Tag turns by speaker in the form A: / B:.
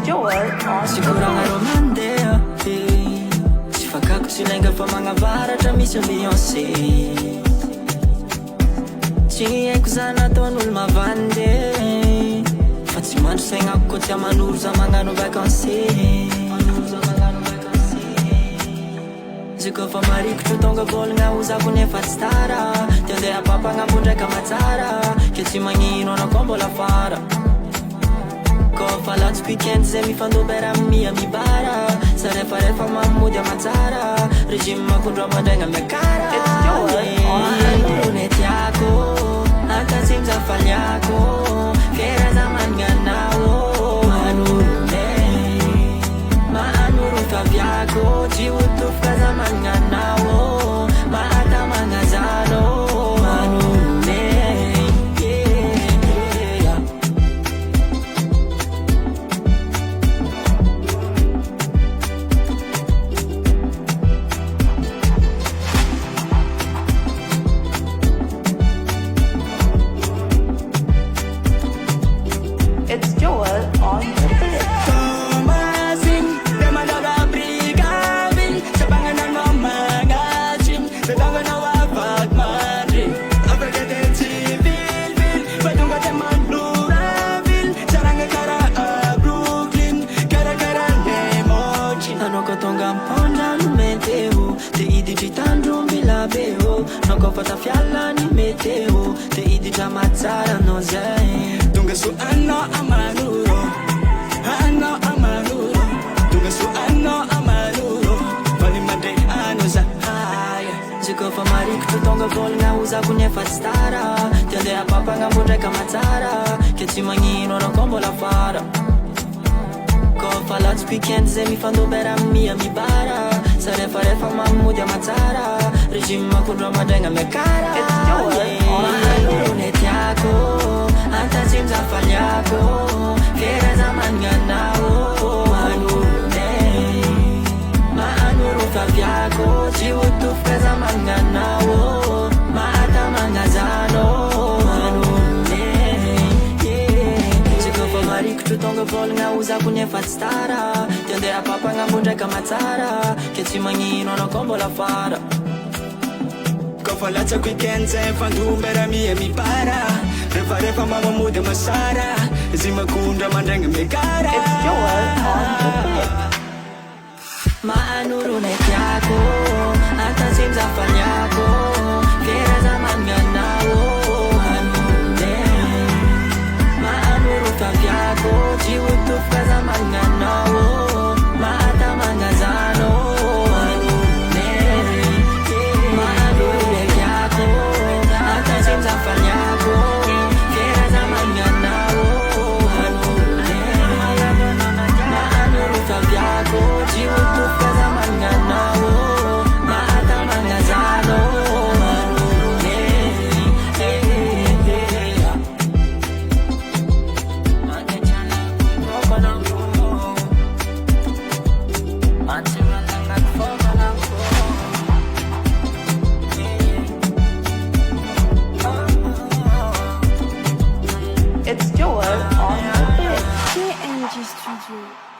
A: Joel on
B: Sigurang araw mandeha Tsy fakako tsy lenga fa magnavaratra misy ang Beyoncé Tsy haiko za nataon'olo mavandy Fa tsy mandro saignako ko tsy amanoro za magnano vacances Ziko fa marikotro tonga volagna hozako nefa tsy tara Ty andeha papagnapo ndraika matsara Ke tsy magnino anako mbola fara Kofa latsiko weekend zay mifandobera mia mibara Sa refarefa mamody amatsara Regime makondro amandraigna miakara Anoro tiako Akasim za faliako Kera za manganao Anoro Maanoro faviako Jiutufuka za manganao Maata mangazano
A: It's Joel on the beat.
C: Tomasin, demandada brigavin Sabangan ng mamangachim Betangan na wapag madrin Apagatan si Vilvin Batong kataman Luravin Sarang kara Brooklyn Kara-kara Nemochin
B: Ano ko tonggang ponda lumeteo Te idijitandro milabeo No ko patafiala ni meteo Te idija matsara no zay
C: Tunga su ano amanuro Ano amanuro Tunga su ano amanuro Palimande ano za haya
B: Ziko fa marikotro tonga volagna hozako nefa tsy tara Ty andeha papagnapo ndraika matsara Ke tsy magnino anako mbola fara Kofa latsiko weekend zay mifandobera mia mibara Sa refarefa mamody amatsara Regime makondro amandraigna miakara Maanoro tiako Antasim za faliako Kera za manganao Maanoro faviako Jiutufuka za manganao Maata mangazano Ziko fa marikotro tonga volagna hozako nefa tsy tara Ty andeha papagnapo ndraika matsara Ke tsy magnino anako mbola fara
C: Kofa latsako weekend zay fandombera mia mibara Refa-refa mamamody amasara Zy makondra mandraigna miakara
A: It's Joel on the beat.
B: Maanoro tiako Antasim za faliako Kera za manganao Maanoro faviako Jiutufuka za manganao Maata mangazano Maanoro tiako Antasim za faliako Kera za manganao Maanoro faviako Jiutufuka za manganao Maata mangazano
A: It's Joel on the beat.
D: KNG Studio.